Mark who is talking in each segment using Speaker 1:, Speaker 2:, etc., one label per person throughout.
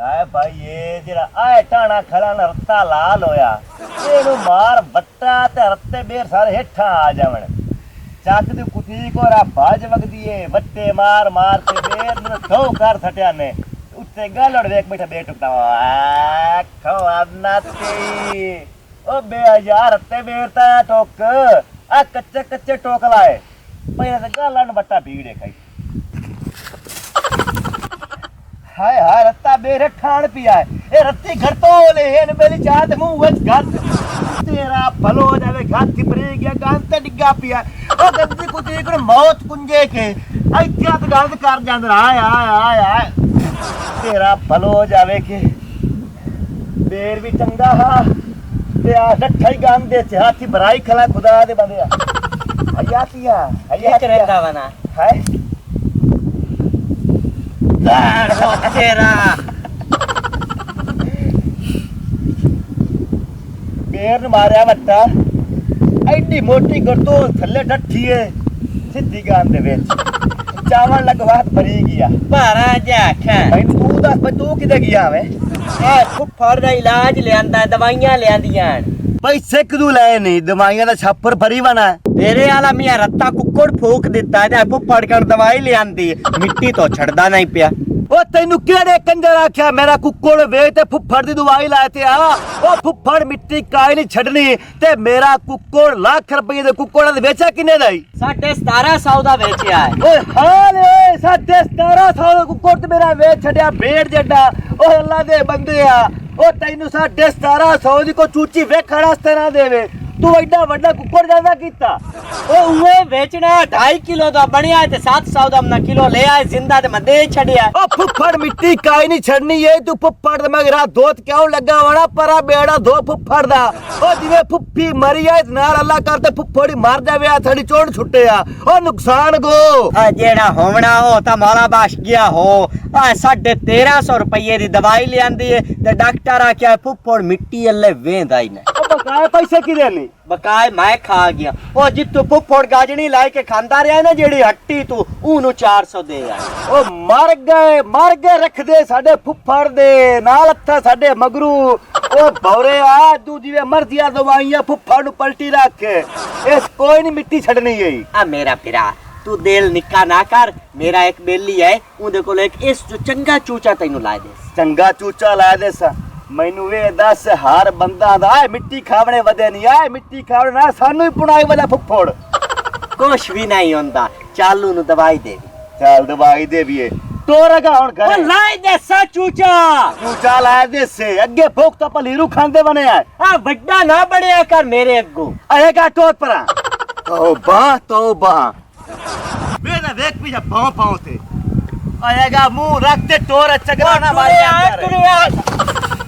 Speaker 1: आए भाई ये जरा आए टाणा खड़ा न रत्ता लाल होया ਇਹਨੂੰ ਮਾਰ ਬੱਟਾ ਤੇ ਰੱਤੇ ਬੇਰ ਸਾਰੇ ਹੇਠਾਂ ਆ ਜਾਵਣ ਚੱਕ ਦੀ ਕੁੱਤੀ ਕੋ ਰਾ ਬਾਜ ਵਗਦੀ ਏ ਵੱਟੇ ਮਾਰ ਮਾਰ ਤੇ ਬੇਰ ਨੂੰ ਠੋ ਕਰ ਛਟਿਆ ਨੇ ਉੱਤੇ ਗਾਲੜ ਵੇਖ ਬੈਠਾ ਬੇਟ ਟੁਕਦਾ ਆ ਖਵਾਨਾ ਤੇ ਉਹ ਬੇਹਜ਼ਾਰ ਰੱਤੇ ਬੇਰ ਤਾਂ ਟੋਕ ਆ ਕੱਚੇ ਕੱਚੇ ਟੋਕ ਲਾਏ ਪਹਿਲਾਂ ਤੇ ਗਾਲਣ ਵੱਟਾ ਭੀੜੇ ਖਾਈ हाय हाय रत्ता बेरे ठाण पिया है ए रत्ती घर तो ले हेन मेरी चात मुंह वच गत तेरा भलो हो जावे घात की परी गया गांत ते डिग्गा पिया ओ गद्दी कुती को मौत कुंजे के इत्या तो गलत कर जांद हाय हाय हाय हाय तेरा भलो हो जावे के बेर भी चंगा हा ते आ डठा ही गांद दे से हाथी भराई खला खुदा दे बंदे हयातिया हया रहता बना हाय तेरा बेर मारिया वट्टा एडी मोटी गरदो थल्ले डठी है सीधी गांद दे विच चावल लगवात भरी गया भारा जा खा भाई तू दस तू किदे गया वे आ फुफड़ दा इलाज लेंदा दवाइयां लेंदियां पैसे कदू ले नहीं दवाइयां दा छापर भरी बना तेरे वाला मियां रत्ता कुक्कड़ फूक दिता ते फुफड़ कण दवाई ले आंदी मिट्टी तो छड़दा नहीं पिया ओ तैनू केड़े कंजर आख्या मेरा कुक्कड़ वे ते फुफड़ दी दवाई लाए ते आ ओ फुफड़ मिट्टी काई नहीं छड़नी ते मेरा कुक्कड़ लाख रुपए दे कुक्कड़ दे बेचा किने दा 1750 दा बेचिया है ओए हाल ए 1750 दा कुक्कड़ ते मेरा वेच छड़या भेड़ जड्डा ओ अल्लाह दे बंदे आ ओ तैनू 1750 दी को चूची वेखण वास्ते ना देवे तू एडा वड्डा कुक्कड़ ज्यादा कीता ओ उए बेचना 2.5 किलो दा बनया ते 700 दा ना किलो ले आए जिंदा ते मैं दे छड़या ओ फुफड़ मिट्टी काई नहीं छड़नी ए तू फुफड़ दे मगरा दोत क्यों लगा वड़ा परा बेड़ा दो फुफड़ दा ओ जिवे फुफ्फी मरी आए नार अल्लाह करते फुफड़ी मार जावे आ थड़ी चोड़ छुट्टे आ ओ नुकसान गो आ जेड़ा होवना हो ता मौला बाश गया हो आ 1350 रुपए दी दवाई ले आंदी है ते डॉक्टर आ क्या फुफड़ मिट्टी अल्ले वेंदा ही ना ओ बकाए पैसे की देनी बकाए मैं खा गया ओ जितू फुफड़ गाजनी लाई के खांदा रहा ना जेड़ी हट्टी तू ऊनु 400 दे ओ मर गए रख दे साडे फुफड़ दे नाल हत्था साडे मगरू ओ भौरे आ तू जिवे मर्जिया दवाइयां फुफड़ नु पलटी रख इस कोई नहीं मिट्टी छड़नी गई आ मेरा पिरा तू दिल निक्का ना कर मेरा एक बेली है उदे कोल एक इस जो चंगा चूचा तैनू ला दे चंगा चूचा ला दे सा मैनू वे दस हर बंदा दा मिट्टी खावणे वदे नहीं आए मिट्टी खावणे ना सानू ही पुणाई वाला फुफड़ कुछ भी नहीं होंदा चालू नु दवाई दे चल दवाई दे भी तोरगा हुन घर ओ लाई दे सा चूचा चूचा ला दे से अगे भूख तो पलीरू खांदे बने आ बड्डा ना बड़या कर मेरे अगू आएगा टोट परा तौबा वे ना देख पीछे पांव थे आएगा मुंह रख ते टोर चगरा ना मार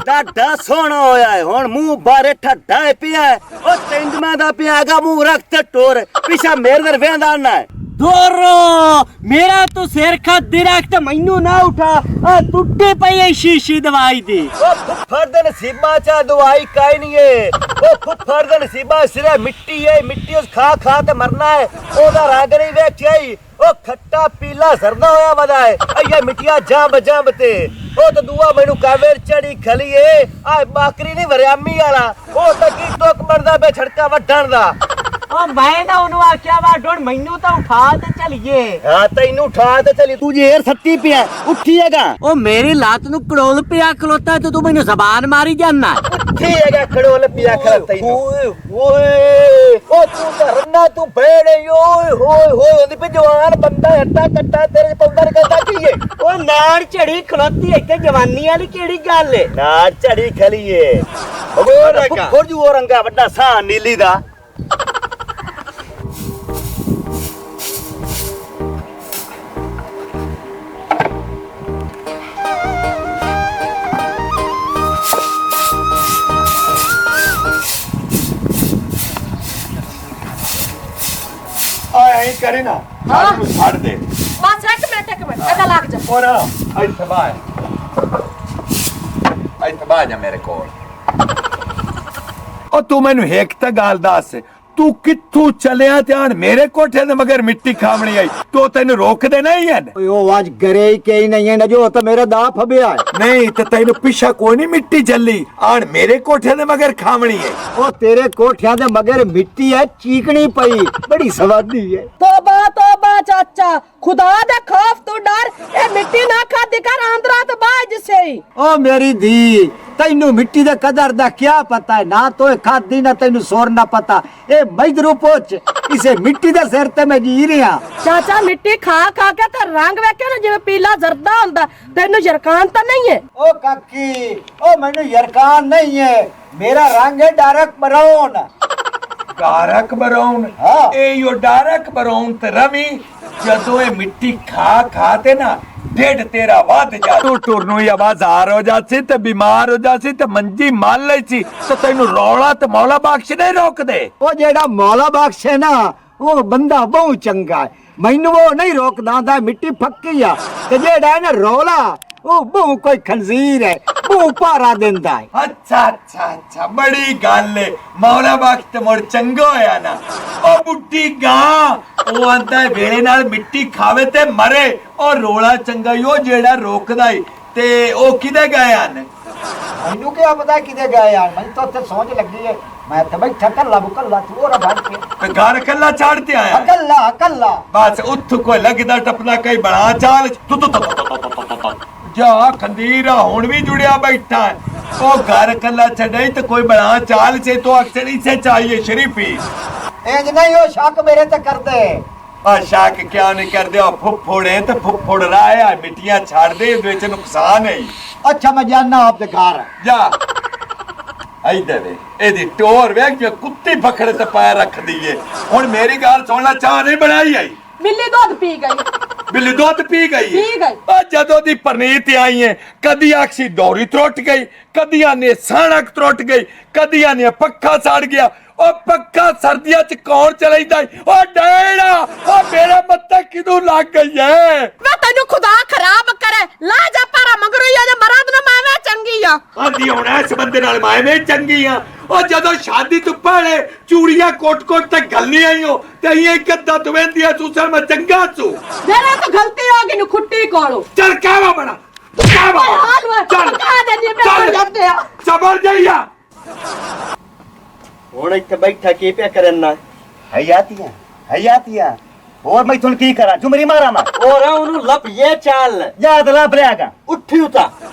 Speaker 1: डाडा सोना होया है हुन मुंह बारे ठड्डा पिया है ओ तेंजमा दा पियागा मुंह रख ते टोर पीछा मेरे दर वेंदा ना है दोरो मेरा तो सिर खा दिरख ते मैनू ना उठा आ टुट्टे पई शीशी दवाई दी ओ फुफड़ दे नसीबा चा दवाई काई नहीं है ओ फुफड़ दे नसीबा सिरे मिट्टी है मिट्टी उस खा खा ते मरना है ओदा रंग नहीं वेखियाई ओ खट्टा पीला सरदा होया वदा है अये मिट्टिया जाम ते ओ तो दुआ मैनू कावेर चढ़ी खलीए आ बाकरी नहीं वरियामी वाला ओ तकी टोक मरदा बे छड़का वढण दा ओ मैं ना उनु आख्या वा डोण मैनू तो उठा ते चलिए हां तैनू उठा ते चली तू जेर सत्ती पिया उठीएगा ओ मेरी लात नु कड़ोल पिया खलोता तो तू मैनू जबान मारी जाना उठीएगा कड़ोल पिया खला तैनू ओए ओ तू रन्ना तू भेड़े ओए होए ओदी पे जवान बंदा हट्टा कट्टा तेरे पौंदा करदा कीए ओ नाड़ चढ़ी खलोती इते जवानी वाली केड़ी गल है नाड़ चढ़ी खलीए ओ खोजू ओ रंगा बड़ा सा नीली दा आए करी ना हां छाड़ दे
Speaker 2: बस एक मिनट एदा लग जा
Speaker 1: और आई तबाह जा मेरे कोल ओ तू मैनू एक ता गाल दस
Speaker 3: ਤੂੰ ਕਿੱਥੋਂ ਚੱਲਿਆ ਧਿਆਨ ਮੇਰੇ ਕੋਠੇ ਦੇ ਮਗਰ ਮਿੱਟੀ ਖਾਵਣੀ ਆਈ ਤੋ ਤੈਨੂੰ ਰੋਕਦੇ ਨਹੀਂ ਹਨ
Speaker 1: ਉਹ ਅੱਜ ਘਰੇ ਹੀ ਕਹੀ ਨਹੀਂ ਹੈ ਜੋ ਤਾਂ ਮੇਰਾ ਦਾ ਫਬਿਆ ਹੈ
Speaker 3: ਨਹੀਂ ਤੇ ਤੈਨੂੰ ਪਿੱਛਾ ਕੋਈ ਨਹੀਂ ਮਿੱਟੀ ਚੱਲੀ ਆਣ ਮੇਰੇ ਕੋਠੇ ਦੇ ਮਗਰ ਖਾਵਣੀ ਹੈ
Speaker 1: ਉਹ ਤੇਰੇ ਕੋਠਿਆਂ ਦੇ ਮਗਰ ਮਿੱਟੀ ਹੈ ਚੀਕਣੀ ਪਈ ਬੜੀ ਸਵਾਦੀ ਹੈ
Speaker 2: ਤੋਬਾ ਚਾਚਾ ਖੁਦਾ ਦੇ ਖੌਫ ਤੋਂ ਡਰ ਇਹ ਮਿੱਟੀ ਨਾ ਖਾਦੀ ਕਰ ਆਂਦਰਾ ਤੇ ਬਾਜ ਸੇ
Speaker 1: ਉਹ ਮੇਰੀ ਧੀ ਤੈਨੂੰ ਮਿੱਟੀ ਦੇ ਕਦਰ ਦਾ ਕਿਆ ਪਤਾ ਹੈ ਨਾ ਤੋਏ ਖਾਦੀ ਨਾ ਤੈਨੂੰ ਸੋਰ ਨਾ ਪਤਾ ਇਹ ਮਜਦਰੂ ਪੁੱਛ ਇਸੇ ਮਿੱਟੀ ਦੇ ਸਿਰ ਤੇ ਮੈਂ ਜੀ ਰਿਹਾ
Speaker 2: ਚਾਚਾ ਮਿੱਟੀ ਖਾ ਖਾ ਕੇ ਤੇ ਰੰਗ ਵੇਖਿਆ ਨਾ ਜਿਵੇਂ ਪੀਲਾ ਜ਼ਰਦਾ ਹੁੰਦਾ ਤੈਨੂੰ ਯਰਕਾਨ ਤਾਂ ਨਹੀਂ ਹੈ
Speaker 1: ਉਹ ਕਾਕੀ ਉਹ ਮੈਨੂੰ ਯਰਕਾਨ ਨਹੀਂ ਹੈ ਮੇਰਾ ਰੰਗ ਹੈ ਡਾਰਕ ਬਰਾਊਨ
Speaker 3: ਡਾਰਕ ਬਰਾਊਨ
Speaker 1: ਹਾਂ।
Speaker 3: ਇਹ ਯੋ ਡਾਰਕ ਬਰਾਊਨ ਤੇ ਰਵੀ ਜਦੋਂ ਇਹ ਮਿੱਟੀ ਖਾ ਖਾ ਤੇ ਨਾ ਢਿੱਡ ਤੇਰਾ ਵੱਧ ਜਾ ਤੂੰ ਟੁਰਨੋਂ ਹੀ ਆਵਾਜ਼ਾਰ ਹੋ ਜਾਸੀ ਤੇ ਬਿਮਾਰ ਹੋ ਜਾਸੀ ਤੇ ਮੰਜੀ ਮੰਨ ਲਈ ਸੀ ਤੇ ਤੈਨੂੰ ਰੌਲਾ ਤੇ ਮੌਲਾ ਬਖਸ਼ ਨਹੀਂ ਰੋਕਦੇ
Speaker 1: ਉਹ ਜਿਹੜਾ ਮੌਲਾ ਬਖਸ਼ ਹੈ ਨਾ ਉਹ ਬੰਦਾ ਬਹੁਤ ਚੰਗਾ ਹੈ ਮੈਨੂੰ ਉਹ ਨਹੀਂ ਰੋਕਦਾ ਦਾ ਮਿੱਟੀ ਫੱਕੀ ਆ ਤੇ ਜਿਹੜਾ ਹੈ ਨਾ ਰੌਲਾ ਉਹ ਬਹੁਤ ਕੋਈ ਖੰਜ਼ੀਰ ਹੈ ਬਹੁਤ ਭਾਰਾ ਦਿੰਦਾ ਹੈ
Speaker 3: ਅੱਛਾ ਬੜੀ ਗੱਲ ਏ ਮੌਲਾ ਬਖਸ਼ ਤੇ ਮੁੜ ਚੰਗਾ ਹੋਇਆ ਨਾ ਉਹ ਬੁੱਢੀ ਗਾਂ ਉਹ ਆਂਦਾ ਵੇਲੇ ਨਾਲ ਮਿੱਟੀ ਖਾਵੇ ਤੇ ਮਰੇ ਉਹ ਰੋਲਾ ਚੰਗਾ ਹੀ ਉਹ ਜਿਹੜਾ ਰੋਕਦਾ ਈ ਤੇ ਉਹ ਕਿਦੇ ਗਏ ਹਨ
Speaker 1: ਮੈਨੂੰ ਕੀ ਪਤਾ ਕਿਤੇ ਗਏ ਯਾਰ ਮੈਨੂੰ ਤਾਂ ਉੱਥੇ ਸੌਂਚ ਲੱਗੀ ਹੈ ਮੈਂ ਤਾਂ ਬੈਠਾ ਕੱਲਾ ਬੁਕੱਲਾ ਤੂੰ ਉਹ ਬਣ ਕੇ
Speaker 3: ਤੇ ਘਰ ਕੱਲਾ ਛੱਡ ਤੇ ਆਇਆ
Speaker 1: ਕੱਲਾ
Speaker 3: ਬਸ ਉੱਥੋਂ ਕੋਈ ਲੱਗਦਾ ਟਪਨਾ ਕਈ ਬਣਾ ਚਾਲ ਜਾ ਖੰਦੀਰਾ ਹੁਣ ਵੀ ਜੁੜਿਆ ਬੈਠਾ ਹੈ ਉਹ ਘਰ ਕੱਲਾ ਛੱਡਈ ਤੇ ਕੋਈ ਬਣਾ ਚਾਲ ਸੇ तो अक्सर इसे चाहिए शरीफी
Speaker 1: ਇੰਜ ਨਹੀਂ ਉਹ ਸ਼ੱਕ ਮੇਰੇ ਤੇ ਕਰਦੇ
Speaker 3: और शक क्या नहीं कर दे फुफड़ है तो फुफड़ रहा है मिट्टियां छाड़ दे विच नुकसान है
Speaker 1: ਅੱਛਾ ਮੈਂ ਜਾਣਾ ਆਪ ਦੇ ਘਰ
Speaker 3: जा इधर एदी टोर वेख जो कुत्ती पकड़े ते पैर रख दिए हुन मेरी गाल सुनना चाह नहीं बनाई आई
Speaker 2: ਬਿੱਲੀ ਦੁੱਧ ਪੀ ਗਈ
Speaker 3: बिल्ली दुध पी गई
Speaker 2: पी गई।
Speaker 3: जदों दी परनीत आई है कदी आखसी डोरी त्रुट गई कदिया ने सड़क त्रुट गई कदिया ने पक्खा सड़ गया ओ पक्का सर्दियां च कौन चलाइदा ओ डेड़ा ओ मेरे मत्थे किदू लग गई है
Speaker 2: ਵੇ ਤੈਨੂੰ ਖੁਦਾ ਖਰਾਬ ਕਰੇ ਲਾ ਜਾ ਪਾਰਾ ਮਗਰੂ ਆ ਜਾ ਮਰਾਦ ਨਾ ਮਾਵੇਂ ਚੰਗੀ ਆ
Speaker 3: आंदी होना इस बंदे नाल मैं भी चंगी हां ओ जदों शादी तो पहले चूड़ियां कोट-कोट ते गलनी आईओ ते ये कद्दा तुवेंदिया सुसर मैं चंगा सु
Speaker 2: ਮੇਰਾ ਤਾਂ ਗਲਤੀ ਹੋ ਗਈ ਨੂੰ ਖੁੱਟੀ ਕੋਲੋਂ
Speaker 3: चल कावा बना कावा
Speaker 2: ਹਾਲ ਵਾ
Speaker 3: चल
Speaker 2: ਕਾ ਦੇ ਦੀ ਮੈਂ ਜਾਂਦੇ ਆ
Speaker 3: सबर जाइया
Speaker 1: ਹੁਣ ਇੱਥੇ ਬੈਠਾ ਕੀ ਪਿਆ ਕਰਨਾ ਹਯਾਤੀਆਂ ਹੋਰ ਮੈਂ ਤੁਹਾਨੂੰ ਕੀ ਕਰਾਂ ਝੁਮਰੀ ਮਾਰਾਂ ਮੈਂ
Speaker 4: और ਉਹਨੂੰ ਲੱਭੀਏ ਚੱਲ
Speaker 1: ਯਾਦ ਲੱਭ ਲਿਆਗਾ
Speaker 4: ਉੱਠੀ ਉਤਾ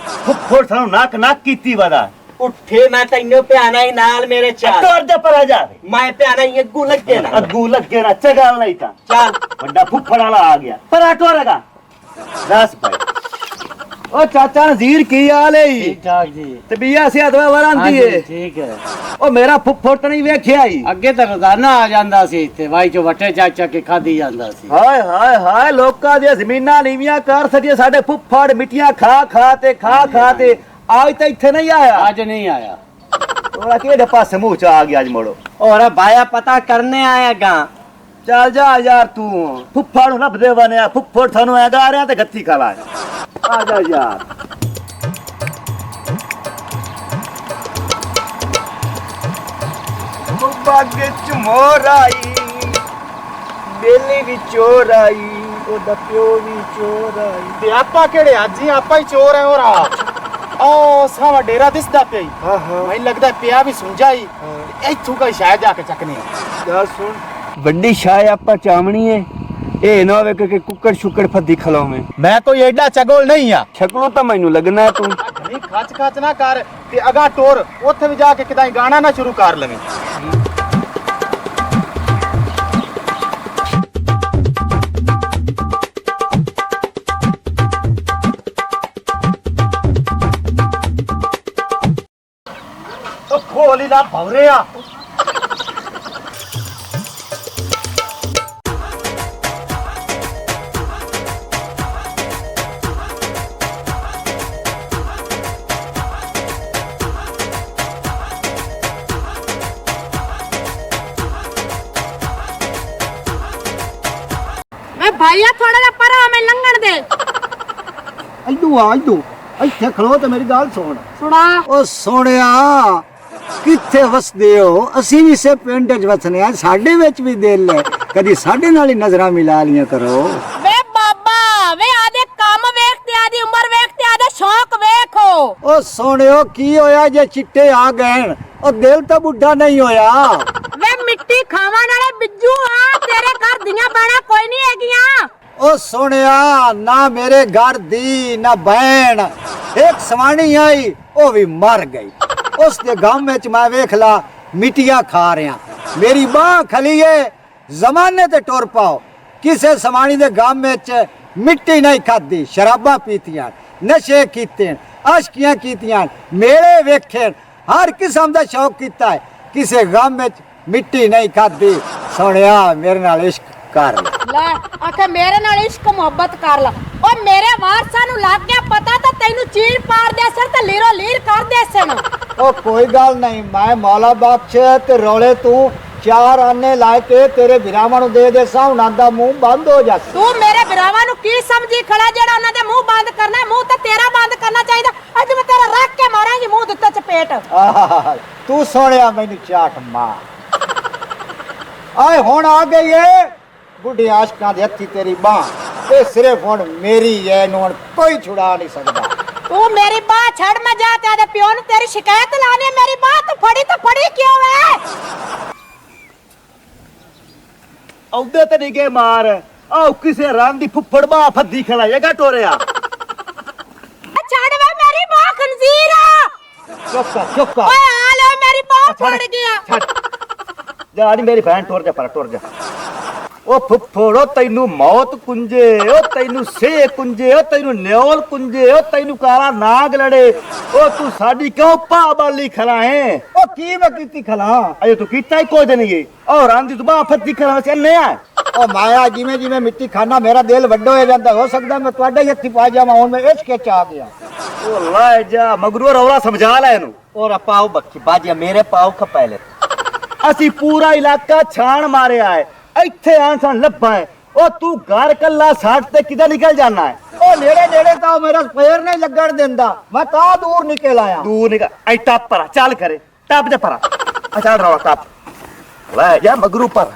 Speaker 1: ਫੁੱਫੜ ਸਾਨੂੰ ਨੱਕ ਕੀਤੀ ਵਦਾ
Speaker 4: ਉੱਠੇ ਮੈਂ ਤੈਨੂੰ ਪਿਆਣਾ ਹੀ ਨਾਲ ਮੇਰੇ ਚੱਲ
Speaker 1: ਤੋਰ ਦੇ ਪਰਾ ਜਾ
Speaker 4: ਮੈਂ ਪਿਆਣਾ ਹੀ ਅੱਗੂ ਲੱਗੇ ਨਾ
Speaker 1: ਅੱਗੂ ਲੱਗੇ ਨਾ ਚਗਾਲ ਨਹੀਂ ਤਾਂ
Speaker 4: ਚੱਲ
Speaker 1: ਵੱਡਾ ਫੁੱਫੜ ਵਾਲਾ ਆ ਗਿਆ ਪਰਾ ਟੋਰੇਗਾ ਦੱਸ ਭਾਈ ਉਹ ਚਾਚਾ ਨਜ਼ੀਰ ਕੀ ਹਾਲ ਏ
Speaker 4: ਠੀਕ ਠਾਕ ਜੀ
Speaker 1: ਤੇ ਬੀਆ ਸਿਹਤ ਵਰਾਂਦੀ ਏ
Speaker 4: ਠੀਕ ਹੈ
Speaker 1: ਉਹ ਮੇਰਾ ਫੁੱਫੜ ਤਾਂ ਨਹੀਂ ਵੇਖਿਆ ਹੀ
Speaker 4: ਅੱਗੇ ਤਾਂ ਰੋਜ਼ਾਨਾ ਆ ਜਾਂਦਾ ਸੀ ਇੱਥੇ ਵਾਈ ਚੋਂ ਵੱਟੇ ਚਾਚਾ ਕੇ ਖਾਦੀ ਜਾਂਦਾ ਸੀ
Speaker 1: ਹਾਏ ਲੋਕਾਂ ਦੀਆਂ ਜ਼ਮੀਨਾਂ ਨੀਵੀਆਂ ਕਰ ਸਕੇ ਸਾਡੇ ਫੁੱਫੜ ਮਿੱਟੀਆਂ ਖਾ ਖਾ ਤੇ ਅੱਜ ਤਾਂ ਇੱਥੇ ਨਹੀਂ ਆਇਆ
Speaker 4: ਅੱਜ ਨਹੀਂ ਆਇਆ
Speaker 1: ਉਹਦਾ ਕਿਹੜੇ ਪਾਸੇ ਮੂੰਹ ਚ ਆ ਗਿਆ ਅੱਜ ਮੋੜੋ
Speaker 4: ਔਰ ਭਾਇਆ ਪਤਾ ਕਰਨੇ ਆਏਗਾ
Speaker 1: ਚੱਲ ਜਾ ਯਾਰ ਤੂੰ ਫੁੱਫੜ ਨੂੰ ਲੱਭਦੇ ਬਣਿਆ ਫੁੱਫੜ ਤੁਹਾਨੂੰ ਐਗਾ ਆ ਰਿਹਾ ਤੇ ਗੱਤੀ ਖਵਾ ਆ ਜਾ ਯਾਰ ਬਾਗੇ ਚ ਮੋਰ ਆਈ ਬੇਲੀ ਵੀ ਚੋਰ ਆਈ ਉਹਦਾ ਪਿਓ ਵੀ ਚੋਰ ਆਈ
Speaker 5: ਤੇ ਆਪਾਂ ਕਿਹੜੇ ਅੱਜ ਹੀ ਆਪਾਂ ਹੀ ਚੋਰ ਐ ਹੋਰ ਆ ਉਹ ਸਾਵਾ ਡੇਰਾ ਦਿਸਦਾ ਪਿਆ ਈ।
Speaker 1: ਹਾਂ
Speaker 5: ਮੈਨੂੰ ਲੱਗਦਾ ਪਿਆ ਵੀ ਸੁੰਝਾ ਹੀ ਇੱਥੋਂ ਕਾ ਸ਼ਾਇਦ ਜਾ ਕੇ ਚੱਕਨੇ ਆ
Speaker 1: ਜਾ ਸੁਣ ਵੱਡੀ ਸ਼ਾਇ ਆਪਾਂ ਚਾਮਣੀ ਏ ਇਹ ਨਾ ਹੋਵੇ ਕਿ ਕੁੱਕੜ ਸ਼ੁੱਕੜ ਫੱਦੀ ਖਲਾਵੇਂ
Speaker 5: ਮੈਂ ਕੋਈ ਐਡਾ ਚਗੋਲ ਨਹੀਂ ਆ
Speaker 1: ਛਕਲੂ ਤਾਂ ਮੈਨੂੰ ਲੱਗਣਾ ਤੂੰ
Speaker 5: ਨਹੀਂ ਖੱਚ ਨਾ ਕਰ ਤੇ ਅਗਾ ਟੋਰ ਉੱਥੇ ਵੀ ਜਾ ਕੇ ਕਿਦਾਂ ਗਾਣਾ ਨਾ ਸ਼ੁਰੂ ਕਰ ਲਵੇਂ
Speaker 1: ਖੋਲੀ ਨਾ ਭੌਰਿਆ
Speaker 2: ਵੇ ਭਾਈਆ ਥੋੜਾ ਜਿਹਾ ਪਰਾਂ ਮੈਂ ਲੰਘਣ ਦੇ
Speaker 1: ਇਦੂ ਇੱਥੇ ਖਲੋ ਤੇ ਮੇਰੀ ਗੱਲ ਸੁਣ
Speaker 2: ਸੁਣਾ
Speaker 1: ਉਹ ਸੋਹਣਿਆ
Speaker 6: ਕਿੱਥੇ ਵਸਦੇ ਹੋ? ਅਸੀਂ ਵੀ ਸੇ ਪਿੰਡ 'ਚ ਵਸਨੇ ਆ, ਸਾਡੇ ਵਿੱਚ ਵੀ ਦਿਲ ਹੈ, ਕਦੀ ਸਾਡੇ ਨਾਲ ਹੀ ਨਜ਼ਰਾਂ ਮਿਲਾ ਲੀਆਂ ਕਰੋ।
Speaker 2: ਵੇ ਬਾਬਾ ਵੇ ਆਦੇ ਕੰਮ ਵੇਖ ਤੇ ਆਦੀ ਉਮਰ ਵੇਖ ਤੇ ਆਦੇ ਸ਼ੌਕ ਵੇਖੋ।
Speaker 6: ਉਹ ਸੋਹਣਿਓ ਕੀ ਹੋਇਆ ਜੇ ਚਿੱਟੇ ਆ ਗਏ? ਉਹ ਦਿਲ ਤਾਂ ਬੁੱਢਾ ਨਹੀਂ ਹੋਇਆ।
Speaker 2: ਵੇ ਮਿੱਟੀ ਖਾਵਾਂ ਨਾਲੇ ਬਿੱਜੂ ਆ, ਤੇਰੇ ਘਰ ਦੀਆਂ ਬਾਣਾ ਕੋਈ ਨਹੀਂ ਹੈਗੀਆਂ।
Speaker 6: ਉਹ ਸੋਹਣਿਆ ਨਾ ਮੇਰੇ ਘਰ ਦੀ ਨਾ ਬਹਿਣ, ਇੱਕ ਸਵਾਣੀ ਆਈ ਉਹ ਵੀ ਮਰ ਗਈ। ਉਸ ਦੇ ਗਮ ਵਿੱਚ ਮੈਂ ਵੇਖ ਲਾ ਮਿੱਟੀਆਂ ਖਾ ਰਿਆਂ, ਮੇਰੀ ਬਾਹ ਖਲੀਏ ਜ਼ਮਾਨੇ ਤੇ ਟੁਰ ਪਾਓ। ਕਿਸੇ ਸਵਾਣੀ ਦੇ ਗਮ ਵਿੱਚ ਮਿੱਟੀ ਨਹੀਂ ਖਾਦੀ, ਸ਼ਰਾਬਾਂ ਪੀਤੀਆਂ, ਨਸ਼ੇ ਕੀਤੇ, ਆਸ਼ਕੀਆਂ ਕੀਤੀਆਂ, ਮੇਲੇ ਵੇਖੇ, ਹਰ ਕਿਸਮ ਦਾ ਸ਼ੌਕ ਕੀਤਾ ਹੈ, ਕਿਸੇ ਗਮ ਵਿੱਚ ਮਿੱਟੀ ਨਹੀਂ ਖਾਦੀ। ਸੋਹਣਿਆ ਮੇਰੇ ਨਾਲ ਇਸ਼ਕ ਕਰ
Speaker 2: ਲੈ ਆਖੇ ਮੇਰੇ ਨਾਲ ਇਸ਼ਕ ਮੁਹੱਬਤ ਕਰ ਲਾ। ਓ ਮੇਰੇ ਵਾਰਸਾਂ ਨੂੰ ਲੱਗ ਗਿਆ ਪਤਾ ਤਾਂ ਤੈਨੂੰ ਚੀਰ ਪਾੜ ਦੇ ਸਰ ਤੇ ਲੀਰੋ ਲੀਰ ਕਰ ਦੇ ਸਨ।
Speaker 6: ਉਹ ਕੋਈ ਗੱਲ ਨਹੀਂ, ਮੈਂ ਮੌਲਾ ਬਖਸ਼ ਤੇ ਰੌਲੇ ਤੂੰ 4 ਆਨੇ ਲਾ ਕੇ ਤੇਰੇ ਵਿਰਾਵਾਂ ਨੂੰ ਦੇ ਸਾਂ, ਉਹਨਾਂ ਦਾ ਮੂੰਹ ਬੰਦ ਹੋ ਜਾ।
Speaker 2: ਤੂੰ ਮੇਰੇ ਵਿਰਾਵਾਂ ਨੂੰ ਕੀ ਸਮਝੀ ਖੜਾ ਜਿਹੜਾ ਉਹਨਾਂ ਦੇ ਮੂੰਹ ਬੰਦ ਕਰਨਾ? ਮੂੰਹ ਤਾਂ ਤੇਰਾ ਬੰਦ ਕਰਨਾ ਚਾਹੀਦਾ। ਅੱਜ ਮੈਂ ਤੇਰਾ ਰੱਖ ਕੇ ਮਾਰਾਂਗੀ ਮੂੰਹ ਦਿੱਤਾ ਚਪੇਟ।
Speaker 6: ਆਹ ਤੂੰ ਸੋਹਣਿਆ ਮੈਨੂੰ ਚਾਟ ਮਾਰ। ਆਏ ਹੁਣ ਆ ਗਈ ਏ ਬੁੱਢੇ ਆਸ਼ਕਾਂ ਦੇ ਹੱਥੀ ਤੇਰੀ ਬਾਹ, ਇਹ ਸਿਰਫ ਹੁਣ ਮੇਰੀ ਐ, ਨੂੰ ਹੁਣ ਕੋਈ ਛੁਡਾ ਨਹੀਂ ਸਕਦਾ।
Speaker 2: ਤੂੰ ਮੇਰੀ ਬਾਹ ਛੱਡ, ਮੈਂ ਜਾ ਤੇ ਆਦੇ ਪਿਓ ਨੂੰ ਤੇਰੀ ਸ਼ਿਕਾਇਤ ਲਾਣੀ। ਮੇਰੀ ਬਾਹ ਤੂੰ ਫੜੀ ਕਿਉਂ ਐ?
Speaker 1: ਆਉਂਦੇ ਤੇ ਨਿਗੇ ਮਾਰ, ਆਹ ਕਿਸੇ ਰੰਗ ਦੀ ਫੁੱਫੜ ਬਾਹ ਫੱਦੀ ਖਲਾਏਗਾ ਟੋਰਿਆ।
Speaker 2: ਛੱਡ ਵੇ ਮੇਰੀ ਬਾਹ ਖੰਜ਼ੀਰ।
Speaker 1: ਚੁੱਪ
Speaker 2: ਓਏ ਆ ਲੈ ਮੇਰੀ ਬਾਹ ਫੜ ਗਿਆ।
Speaker 1: ਜਾ ਨੀ ਮੇਰੀ ਭੈਣ ਟੁਰ ਜਾ ਪਰ ਟੁਰ ਜਾ। ਉਹ ਫੁੱਫੜੋ ਤੈਨੂੰ ਮੌਤ ਕੁੰਜੇ, ਉਹ ਤੈਨੂੰ ਸੇ ਕੁੰਜੇ, ਉਹ ਤੈਨੂੰ ਨਿਓਲ ਕੁੰਜੇ, ਉਹ ਤੈਨੂੰ ਕਾਲਾ ਨਾਗ ਲੜੇ, ਉਹ ਤੂੰ ਸਾਡੀ ਕਿਉਂ ਪਾਬਾਲੀ ਖਲਾਏ?
Speaker 6: ਉਹ ਕੀ ਮੈਂ ਕੀਤੀ ਖਲਾ?
Speaker 1: ਅਜੇ ਤੂੰ ਕੀਤਾ ਹੀ ਕੁਝ ਨਹੀਂ। ਉਹ ਰਾਂਦੀ ਤੂੰ ਬਾਹ ਫੱਦੀ ਖਲਾ ਚੱਲੇ ਆ।
Speaker 6: ਉਹ ਮਾਇਆ ਜਿਵੇਂ ਜਿਵੇਂ ਮਿੱਟੀ ਖਾਣਾ ਮੇਰਾ ਦਿਲ ਵੱਡਾ ਹੋ ਜਾਂਦਾ, ਹੋ ਸਕਦਾ ਮੈਂ ਤੁਹਾਡੇ ਹੀ ਹੱਥੀ ਪਾ ਜਾਵਾਂ। ਹੁਣ ਮੈਂ ਇਸ਼ਕ ਚ ਆ ਗਿਆ।
Speaker 1: ਉਹ ਲੈ ਜਾ ਮਗਰੂ ਰੌਲਾ ਸਮਝਾ ਲੈ ਇਹਨੂੰ। ਔਰ ਪਾਉ ਬੱਕੀ ਬਾਜਿਆ ਮੇਰੇ ਪਾਉ ਖਪੈਲੇ। ਅਸੀਂ ਪੂਰਾ ਇਲਾਕਾ ਛਾਣ ਮਾਰਿਆ ਹੈ, ਇੱਥੇ ਆਂ ਸਾਨੂੰ ਲੱਭਾ ਹੈ। ਉਹ ਤੂੰ ਘਰ ਕੱਲਾ ਸਾਡ ਤੇ ਕਿੱਦਾਂ ਨਿਕਲ ਜਾਣਾ ਹੈ?
Speaker 6: ਉਹ ਨੇੜੇ ਤਾਂ ਮੇਰਾ ਪੈਰ ਨਹੀਂ ਲੱਗਣ ਦਿੰਦਾ, ਮੈਂ ਤਾਂ ਦੂਰ ਨਿਕਲ ਆਇਆ।
Speaker 1: ਦੂਰ ਨਿਕਲ ਐ ਟੱਪ ਪਰਾ ਚੱਲ ਕਰੇ ਟੱਪ ਜਾ ਪਰਾ। ਅੱਛਾ ਰੌਲਾ ਟੱਪ ਲੈ ਜਾ ਮਗਰੂ ਪਰ।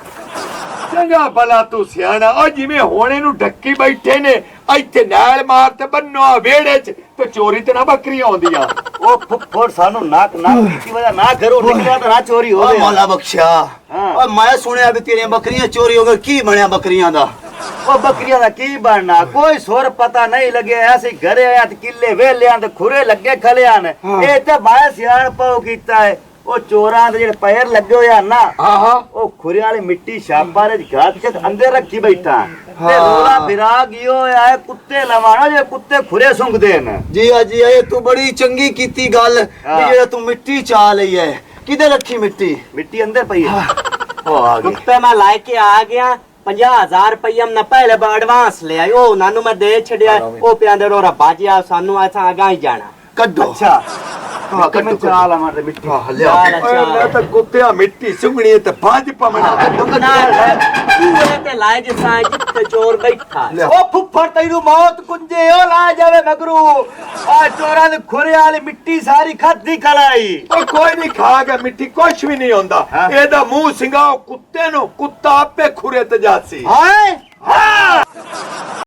Speaker 3: ਚੰਗਾ ਭਲਾ ਤੂੰ ਸਿਆਣਾ, ਉਹ ਜਿਵੇਂ ਹੋਣੇ ਨੂੰ ਢੱਕੀ ਬੈਠੇ ਨੇ, ਇੱਥੇ ਨਾਲ ਮਾਰ ਤੇ ਬੰਨੋ ਵਿਹੜੇ 'ਚ ਤੇ ਚੋਰੀ ਤੇ ਨਾ ਬੱਕਰੀਆਂ ਆਉਂਦੀਆਂ।
Speaker 1: ਉਹ ਫੁੱਫੜ ਸਾਨੂੰ ਨਾਕ ਕੀਤੀ ਵਜ੍ਹਾ ਨਾ ਘਰੋਂ ਨਿਕਲਿਆ ਤਾਂ ਨਾ ਚੋਰੀ ਹੋਵੇ।
Speaker 7: ਮੌਲਾ ਬਖਸ਼ਿਆ, ਓਏ ਮੈਂ ਸੁਣਿਆ ਵੀ ਤੇਰੀਆਂ ਬੱਕਰੀਆਂ ਚੋਰੀ ਹੋ ਗਈ, ਕੀ ਬਣਿਆ ਬੱਕਰੀਆਂ ਦਾ?
Speaker 1: ਉਹ ਬੱਕਰੀਆਂ ਦਾ ਕੀ ਬਣਨਾ, ਕੋਈ ਸੁਰ ਪਤਾ ਨਹੀਂ ਲੱਗਿਆ। ਅਸੀਂ ਘਰੇ ਆਇਆ ਤੇ ਕਿੱਲੇ ਵੇਲਿਆਂ ਤੇ ਖੁਰੇ ਲੱਗੇ ਖਲਿਆਂ ਨੇ। ਇਹ ਤਾਂ ਬਾਇਆ ਸਿਆਣ ਪਾਉ ਕੀਤਾ ਹੈ। ਉਹ ਚੋਰਾਂ ਦੇ ਜਿਹੜੇ ਪੈਰ ਲੱਗੇ ਹੋਏ ਆ ਨਾ, ਉਹ ਖੁਰੇ ਵਾਲੀ ਮਿੱਟੀ ਛਾਪਾਂ ਦੇ ਘਾਤ ਕੇ ਅੰਦਰ ਰੱਖੀ ਬੈਠਾ ਤੇ ਰੋਲਾ ਬਿਰਾ ਗਿਓ ਆ ਕੁੱਤੇ ਲਵਾਣਾ ਜੇ ਕੁੱਤੇ ਖੁਰੇ ਸੁੰਘਦੇ ਨੇ।
Speaker 7: ਜੀ ਆ ਜੀ, ਇਹ ਤੂੰ ਬੜੀ ਚੰਗੀ ਕੀਤੀ ਗੱਲ ਵੀ ਜਿਹੜਾ ਤੂੰ ਮਿੱਟੀ ਚਾ ਲਈ ਹੈ। ਕਿਤੇ ਰੱਖੀ ਮਿੱਟੀ?
Speaker 1: ਮਿੱਟੀ ਅੰਦਰ ਪਈ ਹੈ। ਉਹ ਆ ਗਈ।
Speaker 4: ਕੁੱਤੇ ਮੈਂ ਲੈ ਕੇ ਆ ਗਿਆ 50,000 ਰੁਪਈਆ ਮੈਂ ਪਹਿਲੇ ਐਡਵਾਂਸ ਲਿਆ, ਉਹ ਉਹਨਾਂ ਨੂੰ ਮੈਂ ਦੇ ਛੱਡਿਆ। ਉਹ ਪਿਆਂਦੇ ਰੋਰਾ ਬਾਜਿਆ ਸਾਨੂੰ ਅਸਾਂ ਅਗਾਂ ਹੀ ਜਾਣਾ।
Speaker 7: ਕੱਢੋ।
Speaker 1: ਅੱਛਾ ਮੈਂ ਚਾਲ ਆਵਾਂ ਤੇ ਮਿੱਟੀ
Speaker 7: ਲਿਆ
Speaker 3: ਓਏ ਲੈ ਤਾਂ ਕੁੱਤਿਆਂ ਮਿੱਟੀ ਸੁੰਘਣੀ ਤੇ ਫਾਜ ਪਵਣਾ।
Speaker 4: ਤੇ ਲਾਏ ਜਿਸਾਂ ਜਿੱਥੇ ਚੋਰ ਬੈਠਾ।
Speaker 1: ਉਹ ਫੁੱਫੜ ਤੈਨੂੰ ਮੌਤ ਕੁੰਜੇ ਉਹ ਲਾ ਜਾਵੇ ਮਗਰੂ। ਆ ਚੋਰਾਂ ਦੇ ਖੁਰੇ ਵਾਲੀ ਮਿੱਟੀ ਸਾਰੀ ਖਾਦੀ ਖਲਾਈ।
Speaker 3: ਉਹ ਕੋਈ ਨਹੀਂ ਖਾ ਗਿਆ ਮਿੱਟੀ, ਕੁਛ ਵੀ ਨਹੀਂ ਹੁੰਦਾ। ਇਹਦਾ ਮੂੰਹ ਸਿੰਗਾਓ ਕੁੱਤੇ ਨੂੰ, ਕੁੱਤਾ ਆਪੇ ਖੁਰੇ ਤੇ ਜਾਸੀ।
Speaker 1: ਹਾਏ